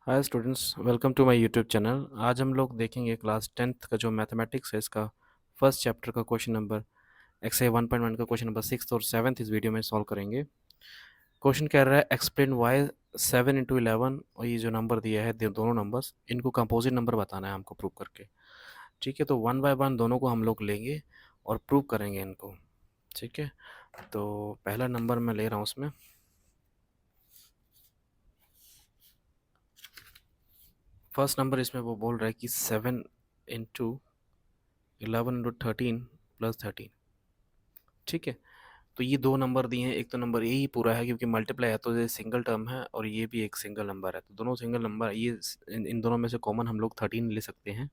Hi students, welcome to my YouTube channel. आज हम लोग देखेंगे क्लास 10th का जो मैथमेटिक्स है इसका फर्स्ट चैप्टर का क्वेश्चन नंबर एक्सरसाइज 1.1 का क्वेश्चन नंबर 6 और 7 इस वीडियो में सॉल्व करेंगे। क्वेश्चन कह रहा है एक्सप्लेन वाई 7 into 11 और ये जो नंबर दिया है दोनों नंबर्स इनको कंपोजिट नंबर बताना है हमको प्रूव करके। ठीक है, तो वन बाय वन दोनों को हम लोग लेंगे और प्रूव करेंगे इनको। ठीक है, तो पहला नंबर मैं ले रहा हूँ उसमें। फर्स्ट नंबर इसमें वो बोल रहा है कि 7 into 11 into 13 + 13। ठीक है, तो ये दो नंबर दिए हैं। एक तो नंबर ए ही पूरा है क्योंकि मल्टीप्लाई है तो ये सिंगल टर्म है, और ये भी एक सिंगल नंबर है, तो दोनों सिंगल नंबर। ये इन दोनों में से कॉमन हम लोग 13 ले सकते हैं।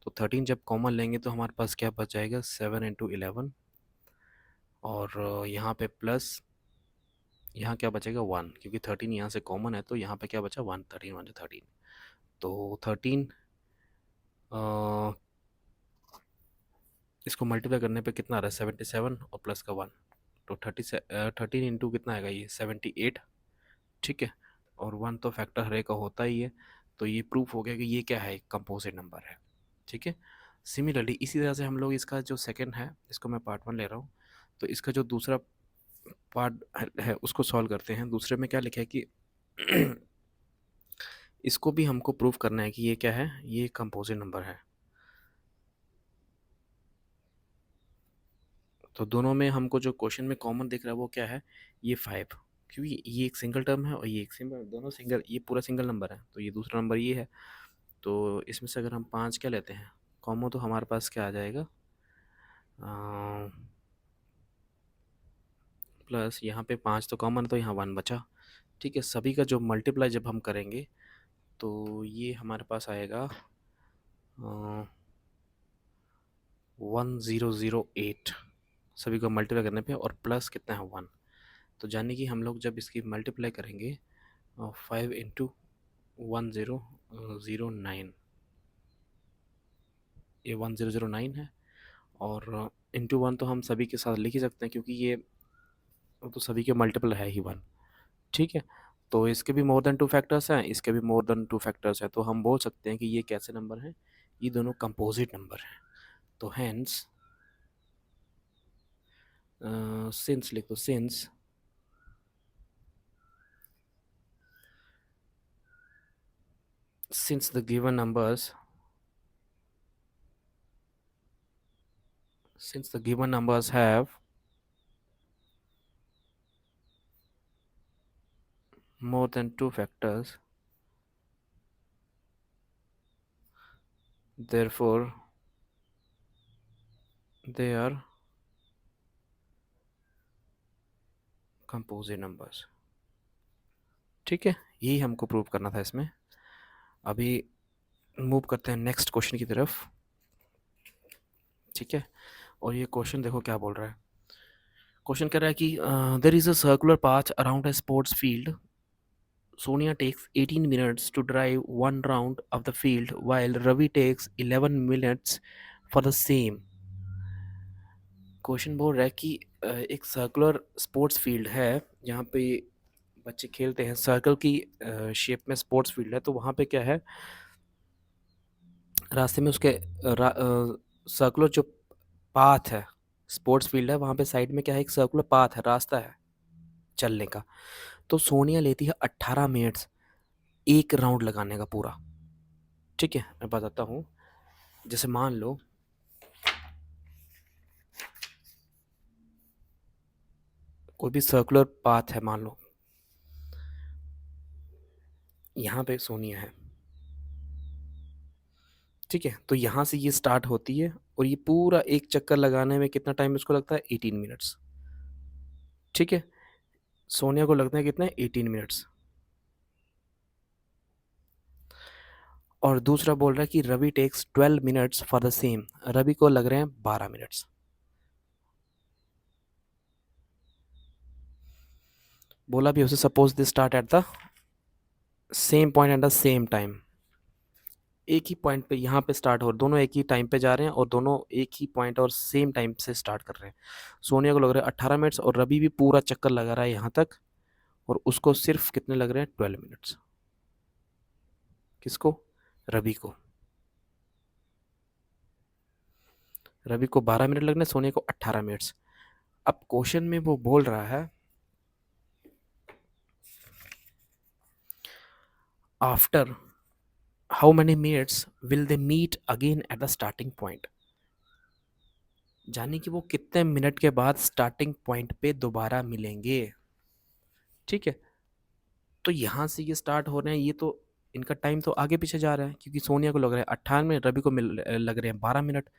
तो 13 जब कॉमन लेंगे तो हमारे पास क्या बच जाएगा, 7 into 11। और यहाँ पे प्लस, यहाँ क्या बचेगा 1, क्योंकि 13 यहाँ से कॉमन है तो यहाँ पे क्या बचा 1। 13 1 13, तो 13 इसको मल्टीप्लाई करने पे कितना आ रहा है 77 और प्लस का 1, तो 13 इंटू कितना आएगा ये 78। ठीक है, और 1 तो फैक्टर हर एक का होता ही है, तो ये प्रूफ हो गया कि ये क्या है, कंपोजिट नंबर है। ठीक है, सिमिलरली इसी तरह से हम लोग इसका जो सेकंड है, इसको मैं पार्ट 1 ले रहा हूँ, तो इसका जो दूसरा पार्ट है उसको सॉल्व करते हैं। दूसरे में क्या लिखा है कि इसको भी हमको प्रूफ करना है कि ये क्या है, ये कंपोजिट नंबर है। तो दोनों में हमको जो क्वेश्चन में कॉमन दिख रहा है वो क्या है, ये 5, क्योंकि ये एक सिंगल टर्म है और ये एक सिंगल, दोनों सिंगल, ये पूरा सिंगल नंबर है, तो ये दूसरा नंबर ये है। तो इसमें से अगर हम 5 क्या लेते हैं कॉमन, तो हमारे पास क्या आ जाएगा, प्लस यहाँ पे 5 तो कॉमन, तो यहाँ 1 बचा। ठीक है, सभी का जो मल्टीप्लाई जब हम करेंगे तो ये हमारे पास आएगा 1008, सभी को मल्टीप्लाई करने पे, और प्लस कितना है 1। तो जाने कि हम लोग जब इसकी मल्टीप्लाई करेंगे 5 into 1009, ये 1009 है, और इंटू 1 तो हम सभी के साथ लिख ही सकते हैं क्योंकि ये तो सभी के मल्टीपल है ही 1। ठीक है, तो इसके भी मोर देन 2 फैक्टर्स हैं, इसके भी मोर देन 2 फैक्टर्स हैं, तो हम बोल सकते हैं कि ये कैसे नंबर हैं, ये दोनों कंपोजिट नंबर हैं। तो हेंस सिंस लिख दो, since the given numbers have more than 2 factors, therefore they are composite numbers। ठीक है, यही हमको प्रूव करना था इसमें। अभी मूव करते हैं नेक्स्ट क्वेश्चन की तरफ। ठीक है, और ये क्वेश्चन देखो क्या बोल रहा है। क्वेश्चन कह रहा है कि there is a circular path around a sports field. Sonia takes 18 minutes to drive one round of the field while Ravi takes 11 minutes for the same। Question बोल रहा है कि एक सर्कुलर स्पोर्ट्स फील्ड है जहाँ पे बच्चे खेलते हैं, सर्कल की शेप में स्पोर्ट्स फील्ड है, तो वहाँ पे क्या है, रास्ते में उसके सर्कुलर जो पाथ है, स्पोर्ट्स फील्ड है, वहाँ पे साइड में क्या है, एक सर्कुलर पाथ है, रास्ता है चलने का। तो सोनिया लेती है 18 मिनट्स एक राउंड लगाने का पूरा। ठीक है, मैं बताता हूँ। जैसे मान लो कोई भी सर्कुलर पाथ है, मान लो यहाँ पे सोनिया है। ठीक है, तो यहाँ से ये स्टार्ट होती है और ये पूरा एक चक्कर लगाने में कितना टाइम इसको लगता है, 18 मिनट्स। ठीक है, सोनिया को लगता है कितना है, 18 मिनट्स। और दूसरा बोल रहा है कि Ravi takes 12 minutes for the same, Ravi को लग रहे हैं 12 मिनट्स। बोला भी उसे suppose they start at the same point at the same time. एक ही पॉइंट पे यहाँ पे स्टार्ट हो, दोनों एक ही टाइम पे जा रहे हैं और दोनों एक ही पॉइंट और सेम टाइम से स्टार्ट कर रहे हैं। सोनिया को लग रहा है 18 मिनट्स और रवि भी पूरा चक्कर लगा रहा है यहाँ तक, और उसको सिर्फ कितने लग रहे हैं, 12 मिनट्स। किसको? रवि को। रवि को 12 मिनट लगने, सोनिया को 18 मिनट्स। अब क्वेश्चन में वो बोल रहा है after how many minutes will they meet again at the starting point, यानी कि वो कितने मिनट के बाद स्टार्टिंग पॉइंट पे दोबारा मिलेंगे। ठीक है, तो यहाँ से ये स्टार्ट हो रहे हैं, ये तो इनका टाइम तो आगे पीछे जा रहा है, क्योंकि सोनिया को लग रहा है 18 मिनट, रवि को लग रहे हैं 12 मिनट।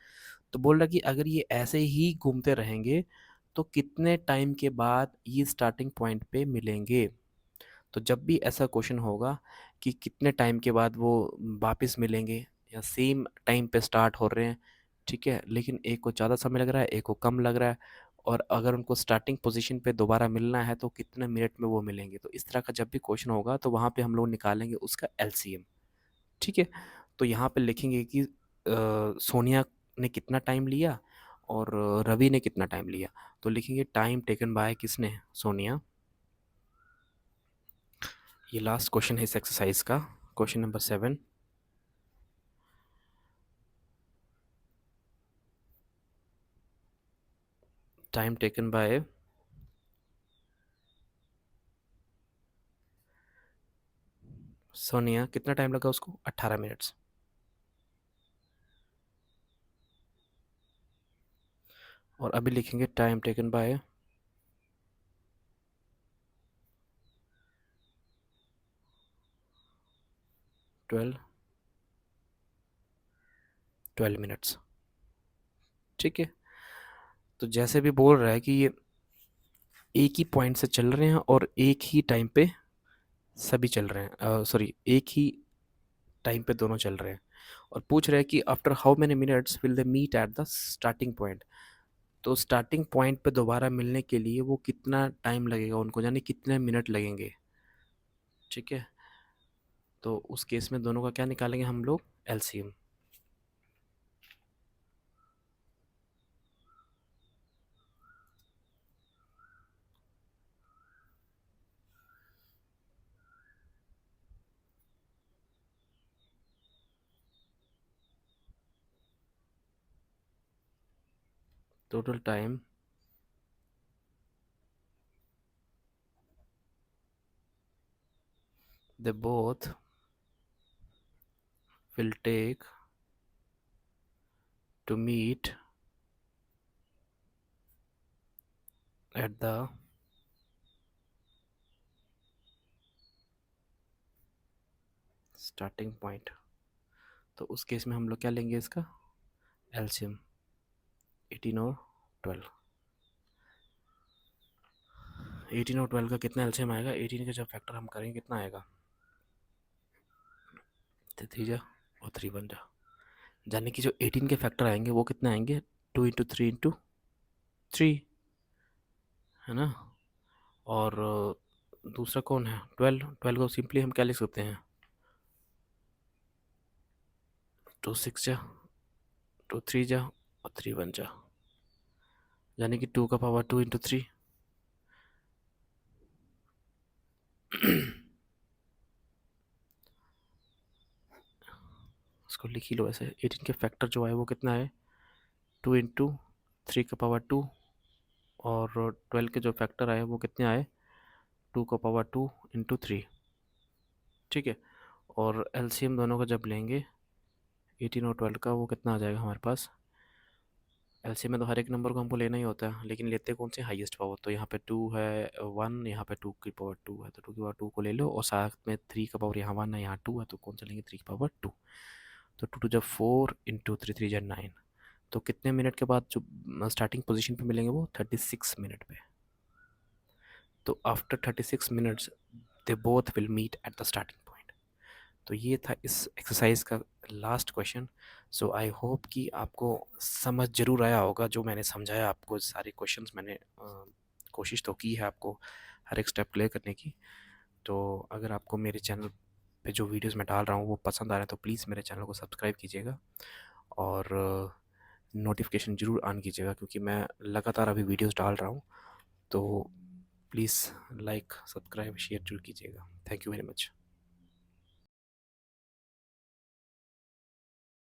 तो बोल रहा है कि अगर ये ऐसे ही घूमते रहेंगे तो कितने टाइम के बाद ये स्टार्टिंग पॉइंट पे मिलेंगे। तो जब भी ऐसा क्वेश्चन होगा कि कितने टाइम के बाद वो वापस मिलेंगे या सेम टाइम पे स्टार्ट हो रहे हैं, ठीक है, लेकिन एक को ज़्यादा समय लग रहा है, एक को कम लग रहा है, और अगर उनको स्टार्टिंग पोजीशन पे दोबारा मिलना है तो कितने मिनट में वो मिलेंगे। तो इस तरह का जब भी क्वेश्चन होगा तो वहाँ पे हम लोग निकालेंगे उसका एलसीएम। ठीक है, तो यहाँ पे लिखेंगे कि सोनिया ने कितना टाइम लिया और रवि ने कितना टाइम लिया। तो लिखेंगे टाइम टेकन बाय किसने? सोनिया। ये लास्ट क्वेश्चन है इस एक्सरसाइज का, question number 7। Time taken by Sonia, कितना टाइम लगा उसको? 18 मिनट्स। और अभी लिखेंगे time taken by twelve minutes. ठीक है, तो जैसे भी बोल रहा है कि ये एक ही पॉइंट से चल रहे हैं और एक ही टाइम पे सभी चल रहे हैं, सॉरी, एक ही टाइम पे दोनों चल रहे हैं, और पूछ रहे हैं कि after how many minutes will they meet at the starting point. तो स्टार्टिंग पॉइंट पे दोबारा मिलने के लिए वो कितना टाइम लगेगा उनको, यानी कितने मिनट लगेंगे। ठीक है, तो उस केस में दोनों का क्या निकालेंगे हम लोग? LCM. Total time they both will take to meet at the starting point. तो उस केस में हम लोग क्या लेंगे इसका? एलसीएम। 18 और 12। 18 और 12 का कितना एलसीएम आएगा? 18 का जब फैक्टर हम करेंगे कितना आएगा? 3 जा और 3 बन जा, यानी कि जो 18 के फैक्टर आएंगे वो कितने आएंगे? 2 इंटू 3 इंटू 3, है ना। और दूसरा कौन है? 12। 12 को सिंपली हम क्या लिख सकते हैं? 2 6 जा, 2 3 जा और 3 1 जा, यानी कि 2 का पावर 2 इंटू 3। इसको लिख ही लो ऐसे। 18 के फैक्टर जो आए वो कितना है? 2 इंटू 3 का पावर 2, और 12 के जो फैक्टर आए वो कितने आए? 2 का पावर 2 इंटू 3। ठीक है, और एलसीएम दोनों का जब लेंगे 18 और 12 का, वो कितना आ जाएगा हमारे पास? एलसीएम में तो हर एक नंबर को हमको लेना ही होता है, लेकिन लेते कौन से? Highest power. तो यहाँ पे 2 है 1, यहाँ पे 2 की पावर 2 है, तो 2 की पावर 2 को ले लो, और साथ में 3 का पावर यहाँ 1 है, यहाँ 2 है, तो कौन सा लेंगे? 3 की पावर 2। तो 2 टू जब 4 इंटू 3 3 जब 9। तो कितने मिनट के बाद जो स्टार्टिंग पोजीशन पे मिलेंगे? वो 36 मिनट पे। तो after 36 minutes they both will meet at the starting point. तो ये था इस एक्सरसाइज का last question. So I hope कि आपको समझ ज़रूर आया होगा जो मैंने समझाया आपको। सारे क्वेश्चंस मैंने कोशिश तो की है आपको हर एक स्टेप क्लियर करने की। तो अगर आपको मेरे चैनल पे जो वीडियोस मैं डाल रहा हूँ वो पसंद आ रहे हैं तो प्लीज़ मेरे चैनल को सब्सक्राइब कीजिएगा, और नोटिफिकेशन ज़रूर ऑन कीजिएगा, क्योंकि मैं लगातार अभी वीडियोस डाल रहा हूँ। तो प्लीज़ लाइक, सब्सक्राइब, शेयर जरूर कीजिएगा। Thank you very much.